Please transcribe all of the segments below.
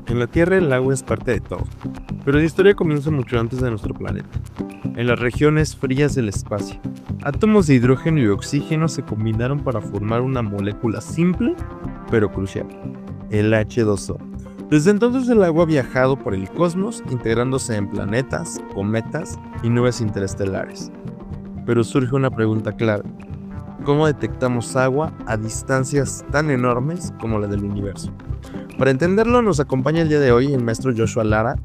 En la Tierra el agua es parte de todo, pero la historia comienza mucho antes de nuestro planeta, en las regiones frías del espacio. Átomos de hidrógeno y oxígeno se combinaron para formar una molécula simple, pero crucial, el H2O. Desde entonces el agua ha viajado por el cosmos, integrándose en planetas, cometas y nubes interestelares. Pero surge una pregunta clave: ¿cómo detectamos agua a distancias tan enormes como la del universo? Para entenderlo, nos acompaña el día de hoy el maestro Joshua Lara,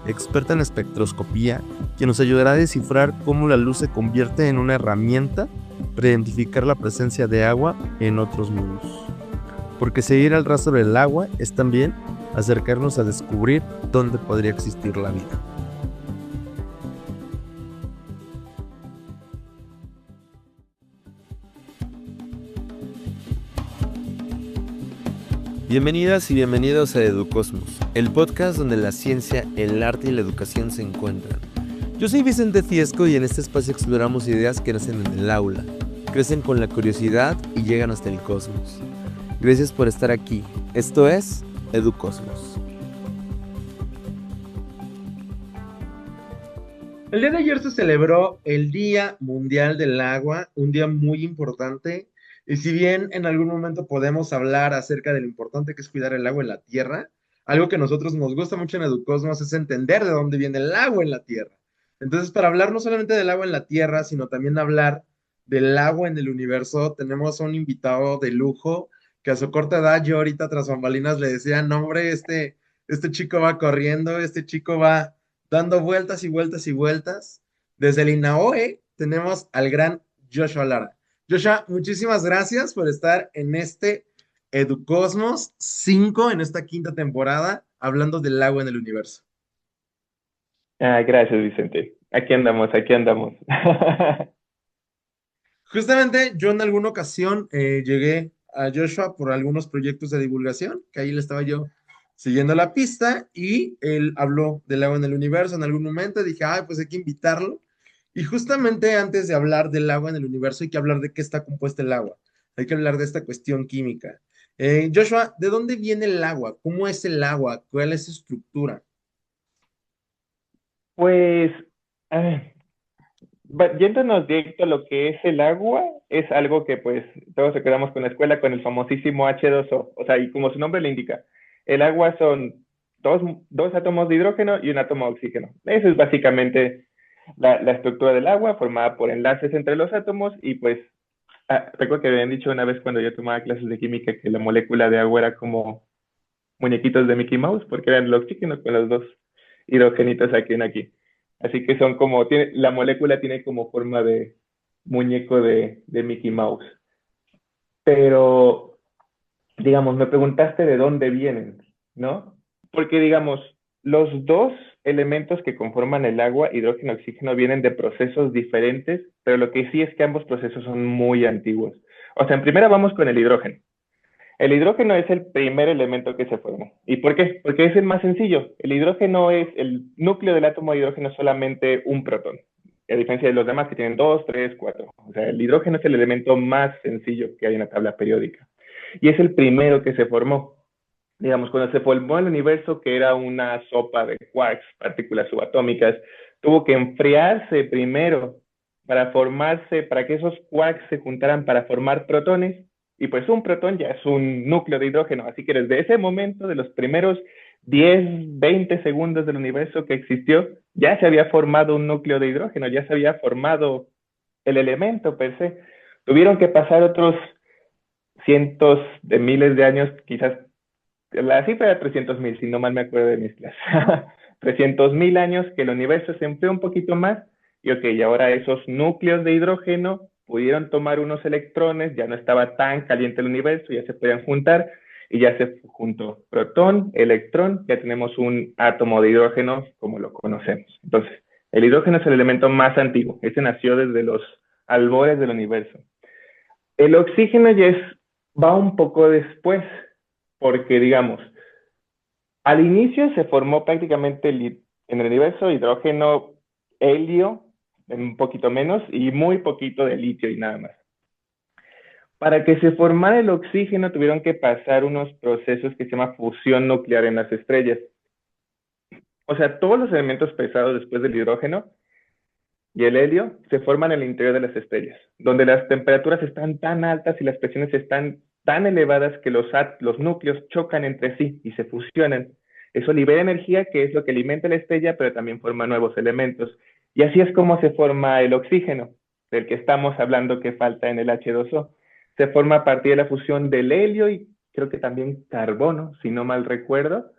experta en espectroscopía, quien nos ayudará a descifrar cómo la luz se convierte en una herramienta para identificar la presencia de agua en otros mundos. Porque seguir el rastro del agua es también acercarnos a descubrir dónde podría existir la vida. Bienvenidas y bienvenidos a Educosmos, el podcast donde la ciencia, el arte y la educación se encuentran. Yo soy Vicente Fiesco y en este espacio exploramos ideas que nacen en el aula, crecen con la curiosidad y llegan hasta el cosmos. Gracias por estar aquí. Esto es Educosmos. El día de ayer se celebró el Día Mundial del Agua, un día muy importante. Y si bien en algún momento podemos hablar acerca de lo importante que es cuidar el agua en la Tierra, algo que a nosotros nos gusta mucho en Educosmos es entender de dónde viene el agua en la Tierra. Entonces, para hablar no solamente del agua en la Tierra, sino también hablar del agua en el universo, tenemos a un invitado de lujo que a su corta edad, yo ahorita tras bambalinas le decía: no, hombre, este chico va corriendo, este chico va dando vueltas y vueltas y vueltas. Desde el INAOE tenemos al gran Joshua Lara. Joshua, muchísimas gracias por estar en este Educosmos 5, en esta quinta temporada, hablando del agua en el universo. Gracias, Vicente. Aquí andamos, aquí andamos. Justamente yo en alguna ocasión llegué a Joshua por algunos proyectos de divulgación, que ahí le estaba yo siguiendo la pista y él habló del agua en el universo en algún momento. Dije: ay, pues hay que invitarlo. Y justamente antes de hablar del agua en el universo, hay que hablar de qué está compuesta el agua. Hay que hablar de esta cuestión química. Joshua, ¿de dónde viene el agua? ¿Cómo es el agua? ¿Cuál es su estructura? Pues, ah, yéndonos directo a lo que es el agua, es algo que pues todos recordamos con la escuela, con el famosísimo H2O. O sea, y como su nombre le indica, el agua son dos átomos de hidrógeno y un átomo de oxígeno. Eso es básicamente la estructura del agua, formada por enlaces entre los átomos y pues, recuerdo que habían dicho una vez cuando yo tomaba clases de química que la molécula de agua era como muñequitos de Mickey Mouse, porque eran el oxígeno con los dos hidrogenitos aquí en aquí. Así que son como, la molécula tiene como forma de muñeco de Mickey Mouse. Pero, digamos, me preguntaste de dónde vienen, ¿no? Porque, digamos, los dos elementos que conforman el agua, hidrógeno y oxígeno, vienen de procesos diferentes, pero lo que sí es que ambos procesos son muy antiguos. O sea, en primera vamos con el hidrógeno. El hidrógeno es el primer elemento que se formó. ¿Y por qué? Porque es el más sencillo. El hidrógeno es el núcleo del átomo de hidrógeno, solamente un protón. A diferencia de los demás que tienen dos, tres, cuatro. O sea, el hidrógeno es el elemento más sencillo que hay en la tabla periódica. Y es el primero que se formó. Digamos, cuando se formó el universo, que era una sopa de quarks, partículas subatómicas, tuvo que enfriarse primero para formarse, para que esos quarks se juntaran para formar protones, y pues un protón ya es un núcleo de hidrógeno, así que desde ese momento, de los primeros 10, 20 segundos del universo que existió, ya se había formado un núcleo de hidrógeno, ya se había formado el elemento per se. Tuvieron que pasar otros cientos de miles de años, quizás la cifra era 300.000, si no mal me acuerdo de mis clases. 300.000 años que el universo se enfrió un poquito más y ok, y ahora esos núcleos de hidrógeno pudieron tomar unos electrones, ya no estaba tan caliente el universo, ya se podían juntar y ya se juntó protón, electrón, ya tenemos un átomo de hidrógeno como lo conocemos. Entonces, el hidrógeno es el elemento más antiguo, ese nació desde los albores del universo. El oxígeno ya va un poco después, porque digamos, al inicio se formó prácticamente en el universo hidrógeno, helio, un poquito menos, y muy poquito de litio y nada más. Para que se formara el oxígeno tuvieron que pasar unos procesos que se llama fusión nuclear en las estrellas. O sea, todos los elementos pesados después del hidrógeno y el helio se forman en el interior de las estrellas, donde las temperaturas están tan altas y las presiones están tan elevadas que los núcleos chocan entre sí y se fusionan. Eso libera energía, que es lo que alimenta la estrella, pero también forma nuevos elementos. Y así es como se forma el oxígeno, del que estamos hablando que falta en el H2O. Se forma a partir de la fusión del helio y creo que también carbono, si no mal recuerdo,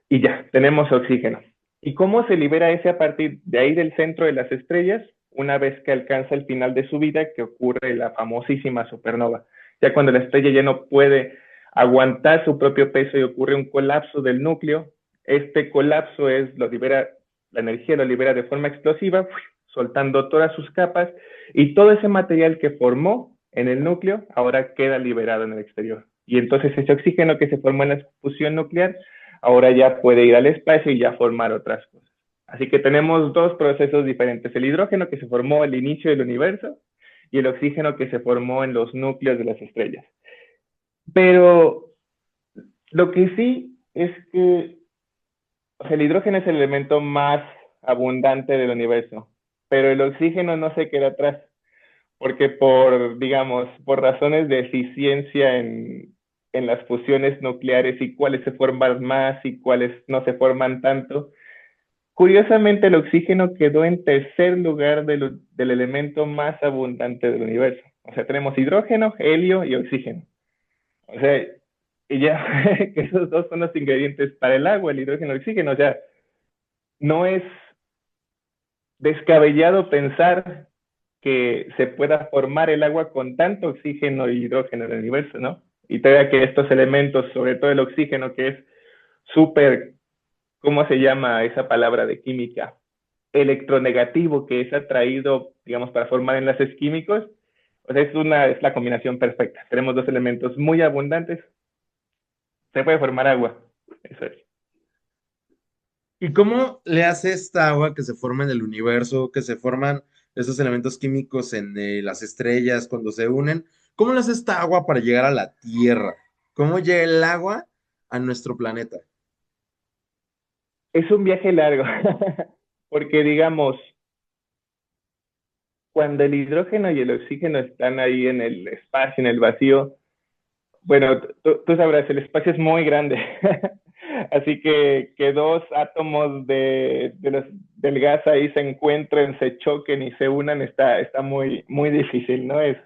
y ya, tenemos oxígeno. ¿Y cómo se libera ese a partir de ahí del centro de las estrellas? Una vez que alcanza el final de su vida, que ocurre la famosísima supernova. Ya cuando la estrella ya no puede aguantar su propio peso y ocurre un colapso del núcleo, este colapso la energía lo libera de forma explosiva, soltando todas sus capas, y todo ese material que formó en el núcleo ahora queda liberado en el exterior. Y entonces ese oxígeno que se formó en la fusión nuclear ahora ya puede ir al espacio y ya formar otras cosas. Así que tenemos dos procesos diferentes, el hidrógeno que se formó al inicio del universo y el oxígeno que se formó en los núcleos de las estrellas. Pero lo que sí es que el hidrógeno es el elemento más abundante del universo, pero el oxígeno no se queda atrás, porque digamos, por razones de eficiencia en las fusiones nucleares y cuáles se forman más y cuáles no se forman tanto, curiosamente el oxígeno quedó en tercer lugar del elemento más abundante del universo. O sea, tenemos hidrógeno, helio y oxígeno. O sea, y ya que esos dos son los ingredientes para el agua, el hidrógeno y el oxígeno. O sea, no es descabellado pensar que se pueda formar el agua con tanto oxígeno e hidrógeno en el universo, ¿no? Y todavía que estos elementos, sobre todo el oxígeno, que es súper, ¿cómo se llama esa palabra de química? Electronegativo, que es atraído, digamos, para formar enlaces químicos. O sea, es la combinación perfecta. Tenemos dos elementos muy abundantes. Se puede formar agua. Eso es. ¿Y cómo le hace esta agua que se forma en el universo, que se forman esos elementos químicos en las estrellas cuando se unen? ¿Cómo le hace esta agua para llegar a la Tierra? ¿Cómo llega el agua a nuestro planeta? Es un viaje largo, porque digamos, cuando el hidrógeno y el oxígeno están ahí en el espacio, en el vacío, bueno, tú sabrás, el espacio es muy grande. Así que dos átomos del gas ahí se encuentren, se choquen y se unan, está muy, muy difícil, ¿no? Es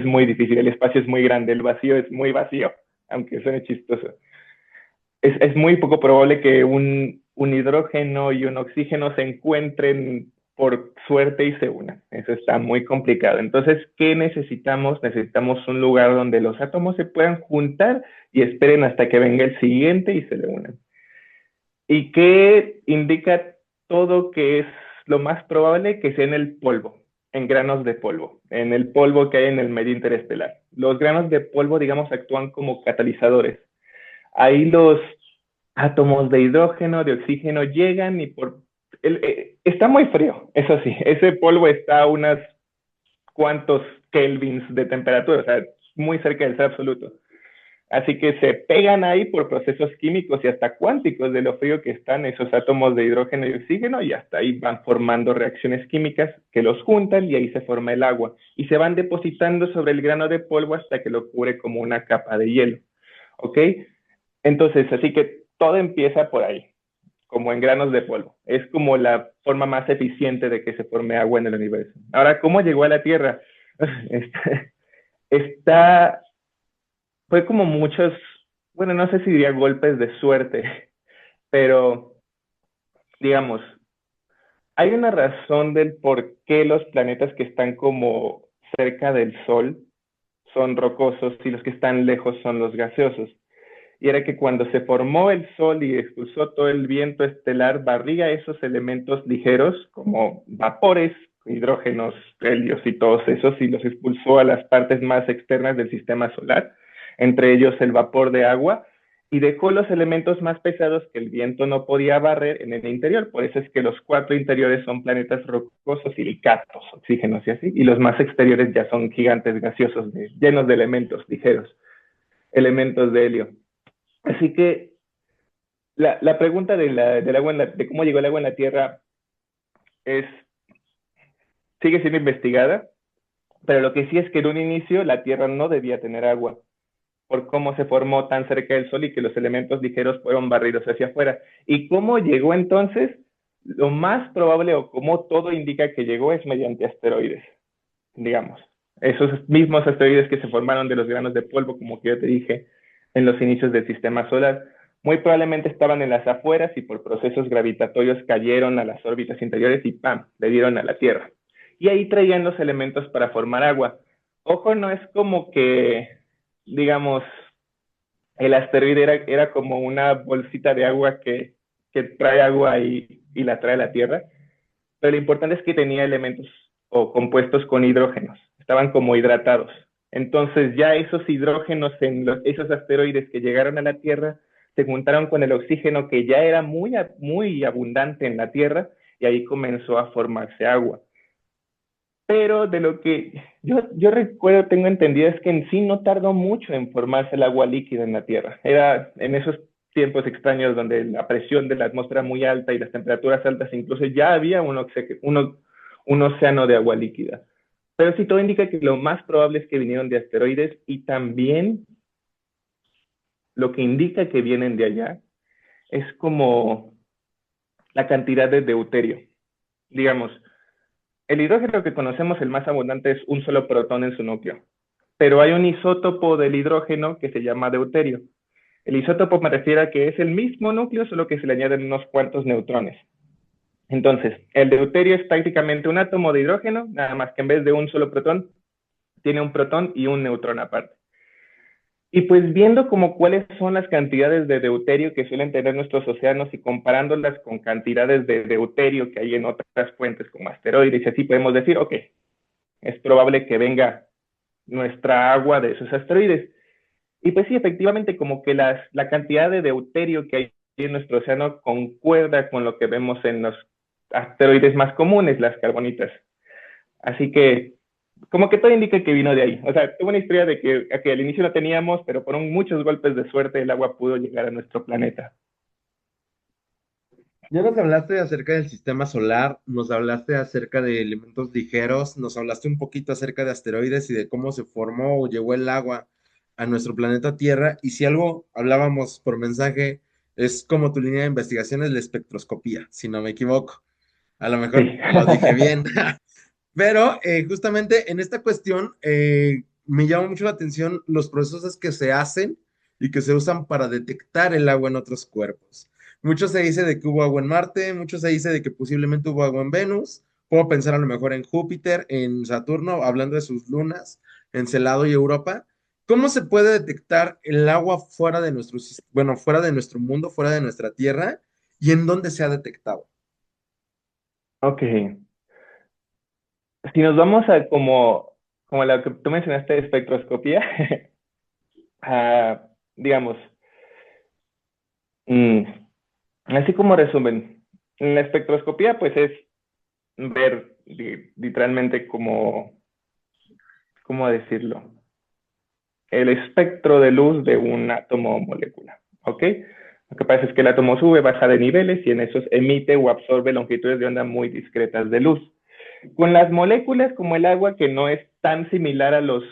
muy difícil. El espacio es muy grande, el vacío es muy vacío, aunque suene chistoso. Es muy poco probable que un hidrógeno y un oxígeno se encuentren por suerte y se unan. Eso está muy complicado. Entonces, ¿qué necesitamos? Necesitamos un lugar donde los átomos se puedan juntar y esperen hasta que venga el siguiente y se le unan. ¿Y qué indica todo que es lo más probable? Que sea en el polvo, en granos de polvo, en el polvo que hay en el medio interestelar. Los granos de polvo, digamos, actúan como catalizadores. Ahí los átomos de hidrógeno, de oxígeno llegan y está muy frío, eso sí, ese polvo está a unos cuantos kelvins de temperatura, o sea, muy cerca del cero absoluto. Así que se pegan ahí por procesos químicos y hasta cuánticos de lo frío que están esos átomos de hidrógeno y oxígeno, y hasta ahí van formando reacciones químicas que los juntan y ahí se forma el agua. Y se van depositando sobre el grano de polvo hasta que lo cubre como una capa de hielo. ¿Ok? Entonces, así que todo empieza por ahí, como en granos de polvo. Es como la forma más eficiente de que se forme agua en el universo. Ahora, ¿cómo llegó a la Tierra? Está, fue como muchos, bueno, no sé si diría golpes de suerte, pero digamos, hay una razón del por qué los planetas que están como cerca del Sol son rocosos y los que están lejos son los gaseosos. Y era que cuando se formó el Sol y expulsó todo el viento estelar, barría esos elementos ligeros como vapores, hidrógenos, helios y todos esos, y los expulsó a las partes más externas del sistema solar, entre ellos el vapor de agua, y dejó los elementos más pesados que el viento no podía barrer en el interior. Por eso es que los cuatro interiores son planetas rocosos, silicatos, oxígenos y así, y los más exteriores ya son gigantes gaseosos llenos de elementos ligeros, elementos de helio. Así que la pregunta del agua de cómo llegó el agua en la Tierra es, sigue siendo investigada, pero lo que sí es que en un inicio la Tierra no debía tener agua, por cómo se formó tan cerca del Sol y que los elementos ligeros fueron barridos hacia afuera. ¿Y cómo llegó entonces? Lo más probable, o como todo indica que llegó, es mediante asteroides, digamos. Esos mismos asteroides que se formaron de los granos de polvo, como que yo te dije, en los inicios del sistema solar, muy probablemente estaban en las afueras y por procesos gravitatorios cayeron a las órbitas interiores y ¡pam!, le dieron a la Tierra. Y ahí traían los elementos para formar agua. Ojo, no es como que, digamos, el asteroide era como una bolsita de agua que trae agua y la trae a la Tierra, pero lo importante es que tenía elementos o compuestos con hidrógenos, estaban como hidratados. Entonces ya esos hidrógenos en esos asteroides que llegaron a la Tierra se juntaron con el oxígeno que ya era muy abundante en la Tierra y ahí comenzó a formarse agua. Pero de lo que yo recuerdo, tengo entendido, es que en sí no tardó mucho en formarse el agua líquida en la Tierra. Era en esos tiempos extraños donde la presión de la atmósfera muy alta y las temperaturas altas, incluso ya había un océano de agua líquida. Pero sí, todo indica que lo más probable es que vinieron de asteroides y también lo que indica que vienen de allá es como la cantidad de deuterio. Digamos, el hidrógeno que conocemos, el más abundante, es un solo protón en su núcleo. Pero hay un isótopo del hidrógeno que se llama deuterio. El isótopo me refiero a que es el mismo núcleo, solo que se le añaden unos cuantos neutrones. Entonces, el deuterio es prácticamente un átomo de hidrógeno, nada más que en vez de un solo protón, tiene un protón y un neutrón aparte. Y pues viendo como cuáles son las cantidades de deuterio que suelen tener nuestros océanos y comparándolas con cantidades de deuterio que hay en otras fuentes como asteroides, y así podemos decir, ok, es probable que venga nuestra agua de esos asteroides. Y pues sí, efectivamente, como que la cantidad de deuterio que hay en nuestro océano concuerda con lo que vemos en los asteroides más comunes, las carbonitas. Así que, como que todo indica que vino de ahí. O sea, tuvo una historia de que al inicio no teníamos, pero por muchos golpes de suerte el agua pudo llegar a nuestro planeta. Ya nos hablaste acerca del sistema solar, nos hablaste acerca de elementos ligeros, nos hablaste un poquito acerca de asteroides y de cómo se formó o llegó el agua a nuestro planeta Tierra. Y si algo hablábamos por mensaje, es como tu línea de investigación es la espectroscopía, si no me equivoco. A lo Sí. mejor lo dije bien. Pero justamente en esta cuestión me llama mucho la atención los procesos que se hacen y que se usan para detectar el agua en otros cuerpos. Mucho se dice de que hubo agua en Marte, mucho se dice de que posiblemente hubo agua en Venus. Puedo pensar a lo mejor en Júpiter, en Saturno, hablando de sus lunas, Encelado y Europa. ¿Cómo se puede detectar el agua fuera de bueno, fuera de nuestro mundo, fuera de nuestra Tierra? ¿Y en dónde se ha detectado? Ok. Si nos vamos a como la que tú mencionaste de espectroscopía, digamos, mm, así como resumen, la espectroscopía pues es ver literalmente ¿cómo decirlo? El espectro de luz de un átomo o molécula, ¿ok? Lo que pasa es que el átomo sube, baja de niveles y en esos emite o absorbe longitudes de onda muy discretas de luz. Con las moléculas como el agua, que no es tan similar a los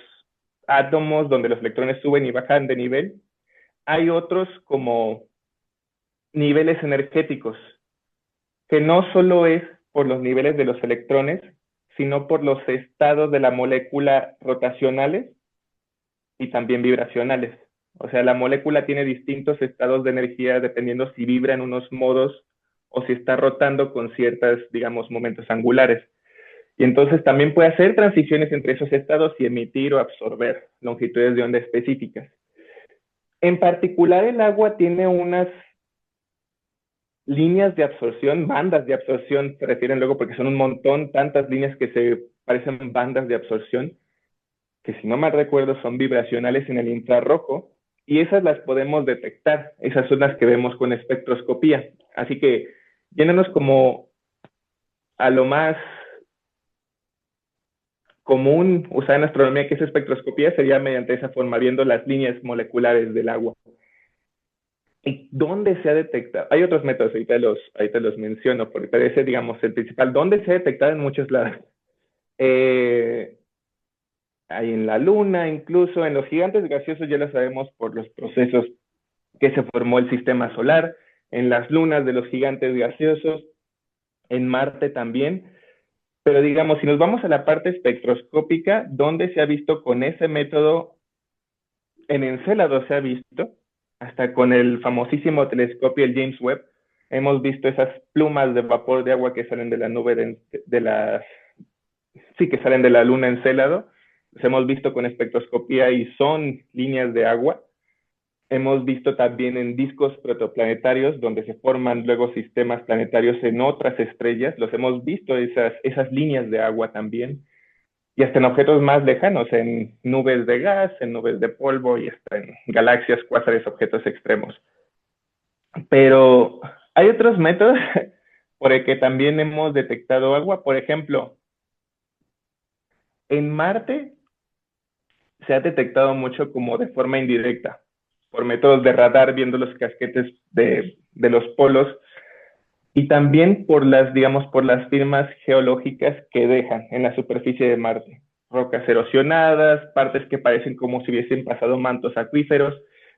átomos donde los electrones suben y bajan de nivel, hay otros como niveles energéticos, que no solo es por los niveles de los electrones, sino por los estados de la molécula rotacionales y también vibracionales. O sea, la molécula tiene distintos estados de energía dependiendo si vibra en unos modos o si está rotando con ciertas, digamos, momentos angulares. Y entonces también puede hacer transiciones entre esos estados y emitir o absorber longitudes de onda específicas. En particular, el agua tiene unas líneas de absorción, bandas de absorción, se refieren luego porque son un montón, tantas líneas que se parecen bandas de absorción, que si no mal recuerdo son vibracionales en el infrarrojo, y esas las podemos detectar, esas son las que vemos con espectroscopía. Así que, yéndonos como a lo más común usada en astronomía, que es espectroscopía, sería mediante esa forma, viendo las líneas moleculares del agua. ¿Y dónde se ha detectado? Hay otros métodos, ahorita los menciono, porque parece, digamos, el principal. ¿Dónde se ha detectado en muchos lados? Eh, Hay en la Luna, incluso en los gigantes gaseosos ya lo sabemos por los procesos que se formó el sistema solar, en las lunas de los gigantes gaseosos, en Marte también. Pero digamos, si nos vamos a la parte espectroscópica, ¿dónde se ha visto con ese método? En Encélado se ha visto, hasta con el famosísimo telescopio, el James Webb, hemos visto esas plumas de vapor de agua que salen de la nube de las, sí, que salen de la luna Encélado. Los hemos visto con espectroscopía y son líneas de agua. Hemos visto también en discos protoplanetarios donde se forman luego sistemas planetarios en otras estrellas. Los hemos visto esas líneas de agua también. Y hasta en objetos más lejanos, en nubes de gas, en nubes de polvo y hasta en galaxias, cuásares, objetos extremos. Pero hay otros métodos por el que también hemos detectado agua. Por ejemplo, en Marte se ha detectado mucho como de forma indirecta, por métodos de radar, viendo los casquetes de los polos, y también por las, digamos, por las firmas geológicas que dejan en la superficie de Marte. Rocas erosionadas, partes que parecen como si hubiesen pasado mantos acuíferos.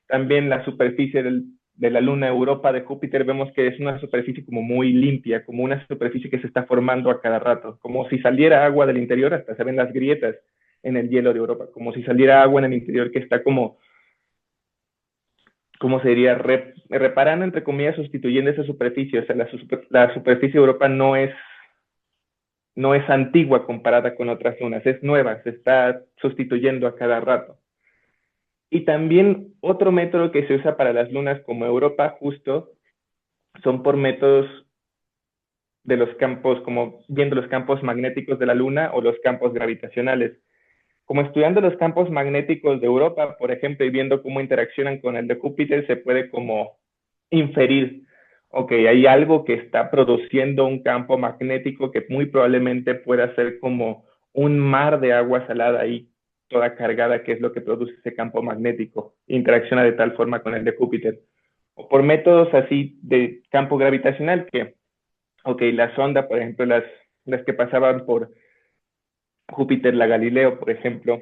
También la superficie de la Luna Europa de Júpiter vemos que es una superficie como muy limpia, como una superficie que se está formando a cada rato, como si saliera agua del interior, hasta se ven las grietas en el hielo de Europa, como si saliera agua en el interior que está como, ¿cómo se diría? Reparando, entre comillas, sustituyendo esa superficie. O sea, la superficie de Europa no es antigua comparada con otras lunas, es nueva, se está sustituyendo a cada rato. Y también otro método que se usa para las lunas como Europa, justo, son por métodos de los campos, como viendo los campos magnéticos de la luna o los campos gravitacionales. Como estudiando los campos magnéticos de Europa, por ejemplo, y viendo cómo interaccionan con el de Júpiter, se puede como inferir, ok, hay algo que está produciendo un campo magnético que muy probablemente pueda ser como un mar de agua salada ahí, toda cargada, que es lo que produce ese campo magnético, interacciona de tal forma con el de Júpiter. O por métodos así de campo gravitacional que, ok, la sonda, por ejemplo, las que pasaban por Júpiter, la Galileo, por ejemplo,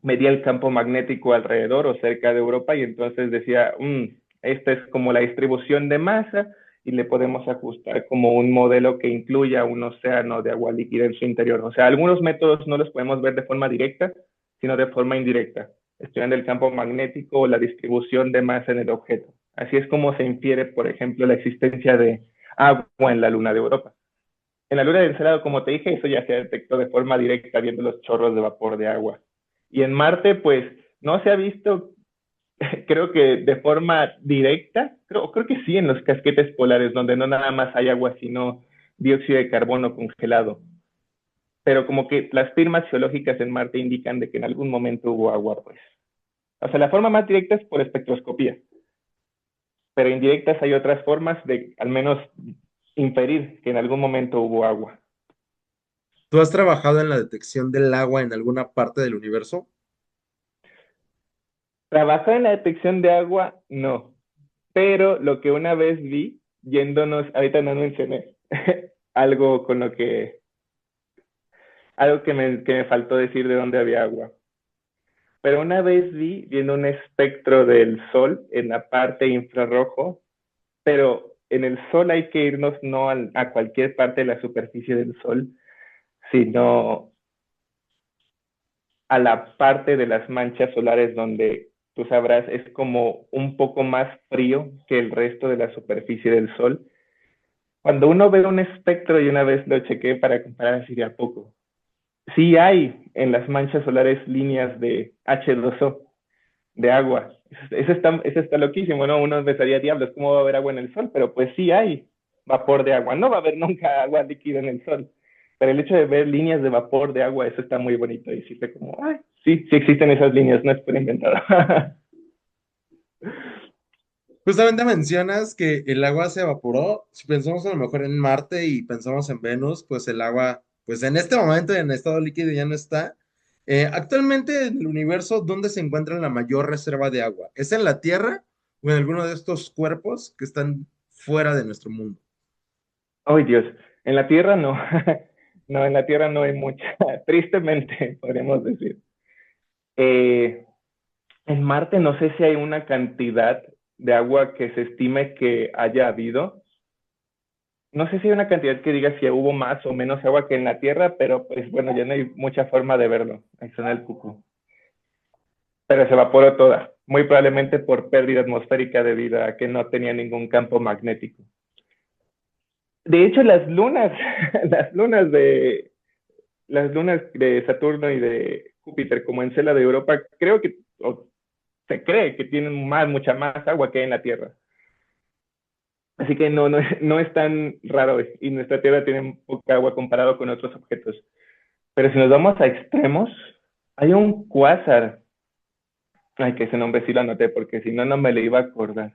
medía el campo magnético alrededor o cerca de Europa y entonces decía, esta es como la distribución de masa y le podemos ajustar como un modelo que incluya un océano de agua líquida en su interior. O sea, algunos métodos no los podemos ver de forma directa, sino de forma indirecta, estudiando el campo magnético o la distribución de masa en el objeto. Así es como se infiere, por ejemplo, la existencia de agua en la luna de Europa. En la luna de Encelado, como te dije, eso ya se detectó de forma directa viendo los chorros de vapor de agua. Y en Marte, pues, no se ha visto, creo que de forma directa, creo que sí en los casquetes polares, donde no nada más hay agua, sino dióxido de carbono congelado. Pero como que las firmas geológicas en Marte indican de que en algún momento hubo agua, pues. O sea, la forma más directa es por espectroscopía, pero indirectas hay otras formas de al menos inferir que en algún momento hubo agua. ¿Tú has trabajado en la detección del agua en alguna parte del universo? Trabajar en la detección de agua, no. Pero lo que una vez vi, yéndonos, ahorita no mencioné, algo con lo que, algo que me faltó decir de dónde había agua. Pero una vez vi, viendo un espectro del sol en la parte infrarrojo, pero en el sol hay que irnos no a cualquier parte de la superficie del sol, sino a la parte de las manchas solares donde tú sabrás es como un poco más frío que el resto de la superficie del sol. Cuando uno ve un espectro, y una vez lo chequé para comparar así de a poco, sí hay en las manchas solares líneas de H2O, de agua. Eso está loquísimo, ¿no? Uno pensaría, diablos, ¿cómo va a haber agua en el sol? Pero pues sí hay vapor de agua. No va a haber nunca agua líquida en el sol. Pero el hecho de ver líneas de vapor de agua, eso está muy bonito. Y sí fue como, ay, sí, sí existen esas líneas, no es por inventado. Justamente mencionas que el agua se evaporó. Si pensamos a lo mejor en Marte y pensamos en Venus, pues el agua, pues en este momento en estado líquido ya no está. Actualmente en el universo, ¿dónde se encuentra la mayor reserva de agua? ¿Es en la Tierra o en alguno de estos cuerpos que están fuera de nuestro mundo? ¡Ay, Dios! En la Tierra no. No, en la Tierra no hay mucha, tristemente, podríamos decir. Eh, en Marte no sé si hay una cantidad de agua que se estime que haya habido. No sé si hay una cantidad que diga si hubo más o menos agua que en la Tierra, pero pues bueno, ya no hay mucha forma de verlo. Ahí suena el cucú. Pero se evaporó toda, muy probablemente por pérdida atmosférica debido a que no tenía ningún campo magnético. De hecho, las lunas, las lunas de Saturno y de Júpiter, como Encélado de Europa, creo que, o se cree que tienen mucha más agua que hay en la Tierra. Así que no es tan raro y nuestra Tierra tiene poca agua comparado con otros objetos. Pero si nos vamos a extremos, hay un cuásar. Ay, que ese nombre sí lo anoté porque si no, no me lo iba a acordar.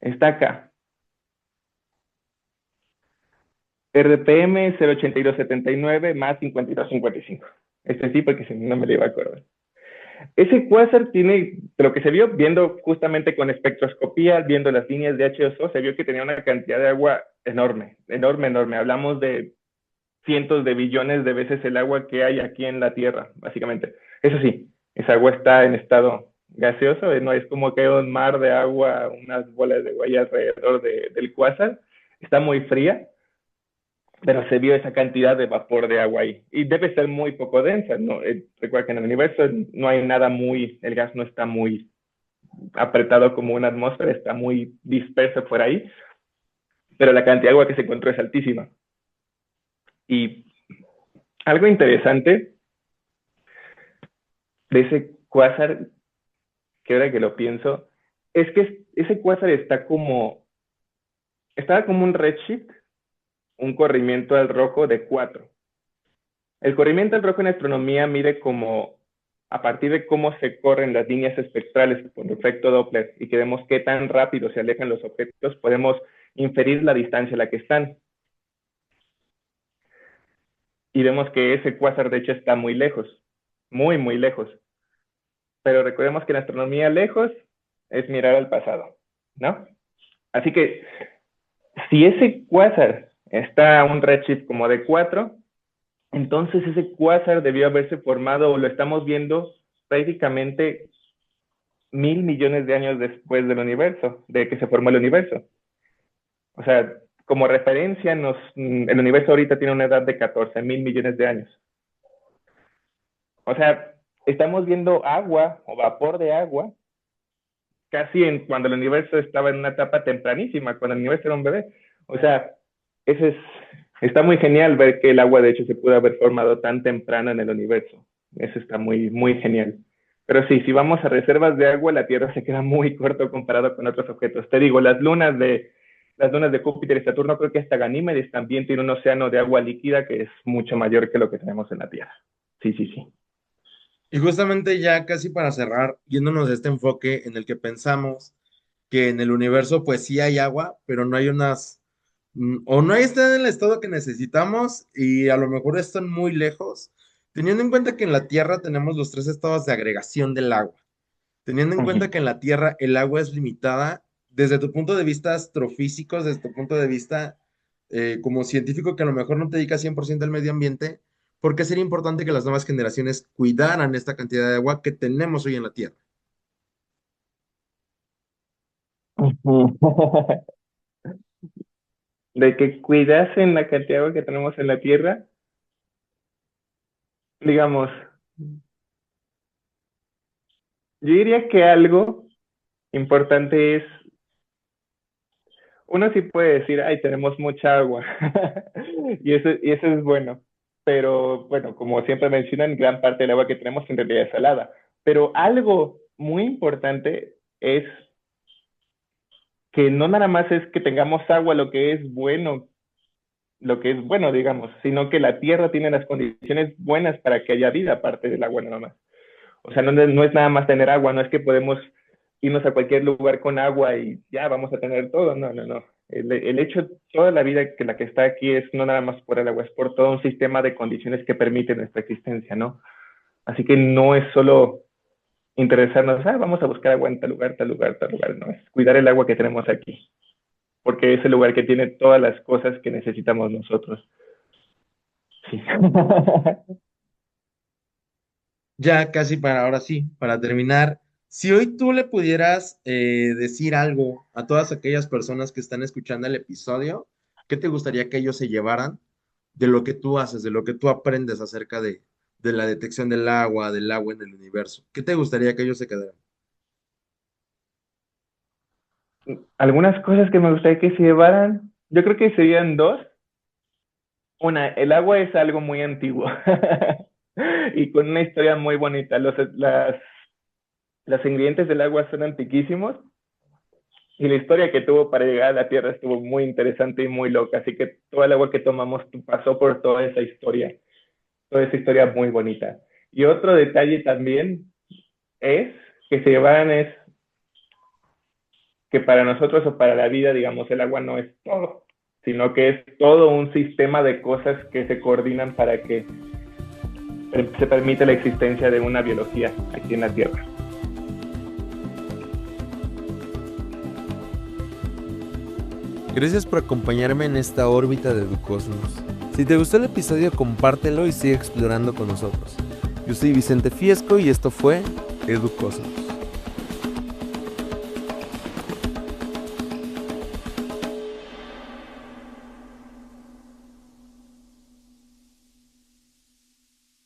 Está acá. RPM 08279 más 5255. Este sí, porque si no, no me lo iba a acordar. Ese cuásar tiene, de lo que se vio, viendo justamente con espectroscopía, viendo las líneas de H2O, se vio que tenía una cantidad de agua enorme, enorme, enorme. Hablamos de cientos de billones de veces el agua que hay aquí en la Tierra, básicamente. Eso sí, esa agua está en estado gaseoso, no es como que hay un mar de agua, unas bolas de agua alrededor del cuásar, está muy fría, pero se vio esa cantidad de vapor de agua ahí. Y debe ser muy poco densa, ¿no? Recuerda que en el universo no hay nada muy, el gas no está muy apretado como una atmósfera, está muy disperso por ahí, pero la cantidad de agua que se encontró es altísima. Y algo interesante de ese cuásar, que ahora que lo pienso, es que ese cuásar estaba como un redshift, un corrimiento al rojo de 4. El corrimiento al rojo en astronomía mide como a partir de cómo se corren las líneas espectrales por efecto Doppler y que vemos qué tan rápido se alejan los objetos, podemos inferir la distancia a la que están. Y vemos que ese cuásar de hecho está muy lejos, muy, muy lejos. Pero recordemos que en astronomía lejos es mirar al pasado, ¿no? Así que si ese cuásar está a un redshift como de 4, entonces ese cuásar debió haberse formado, o lo estamos viendo prácticamente 1.000 millones de años después del universo, de que se formó el universo. O sea, como referencia, el universo ahorita tiene una edad de 14.000 millones de años. O sea, estamos viendo agua o vapor de agua casi cuando el universo estaba en una etapa tempranísima, cuando el universo era un bebé. O sea, está muy genial ver que el agua de hecho se pudo haber formado tan temprano en el universo. Eso está muy, muy genial. Pero sí, si vamos a reservas de agua, la Tierra se queda muy corto comparado con otros objetos. Te digo, las lunas de Júpiter y Saturno, creo que hasta Ganímedes también tiene un océano de agua líquida que es mucho mayor que lo que tenemos en la Tierra. Sí, sí, sí. Y justamente ya casi para cerrar, yéndonos de este enfoque en el que pensamos que en el universo pues sí hay agua, pero no hay o no está en el estado que necesitamos y a lo mejor están muy lejos, teniendo en cuenta que en la Tierra tenemos los tres estados de agregación del agua, teniendo en cuenta Uh-huh. que en la Tierra el agua es limitada, desde tu punto de vista astrofísico, desde tu punto de vista como científico que a lo mejor no te dedica 100% al medio ambiente, ¿por qué sería importante que las nuevas generaciones cuidaran esta cantidad de agua que tenemos hoy en la Tierra? De que cuidasen la cantidad de agua que tenemos en la Tierra, digamos, yo diría que algo importante es, uno sí puede decir, ay, tenemos mucha agua, y eso es bueno, pero bueno, como siempre mencionan, gran parte del agua que tenemos en realidad es salada, pero algo muy importante es que no nada más es que tengamos agua lo que es bueno, digamos, sino que la Tierra tiene las condiciones buenas para que haya vida aparte del agua nada más. O sea, no es nada más tener agua, no es que podemos irnos a cualquier lugar con agua y ya vamos a tener todo, no, no, no. El hecho, toda la vida que la que está aquí es no nada más por el agua, es por todo un sistema de condiciones que permite nuestra existencia, ¿no? Así que no es solo interesarnos, vamos a buscar agua en tal lugar, tal lugar, tal lugar, no, es cuidar el agua que tenemos aquí, porque es el lugar que tiene todas las cosas que necesitamos nosotros. Sí. Ya casi para ahora sí, para terminar, si hoy tú le pudieras decir algo a todas aquellas personas que están escuchando el episodio, ¿qué te gustaría que ellos se llevaran de lo que tú haces, de lo que tú aprendes acerca de la detección del agua en el universo? ¿Qué te gustaría que ellos se quedaran? Algunas cosas que me gustaría que se llevaran, yo creo que serían dos. Una, el agua es algo muy antiguo y con una historia muy bonita. Los ingredientes del agua son antiquísimos y la historia que tuvo para llegar a la Tierra estuvo muy interesante y muy loca. Así que todo el agua que tomamos pasó por toda esa historia muy bonita. Y otro detalle también es que se llevaran es que para nosotros o para la vida, digamos, el agua no es todo, sino que es todo un sistema de cosas que se coordinan para que se permite la existencia de una biología aquí en la Tierra. Gracias por acompañarme en esta órbita de Educosmos. Si te gustó el episodio, compártelo y sigue explorando con nosotros. Yo soy Vicente Fiesco y esto fue Educosmos.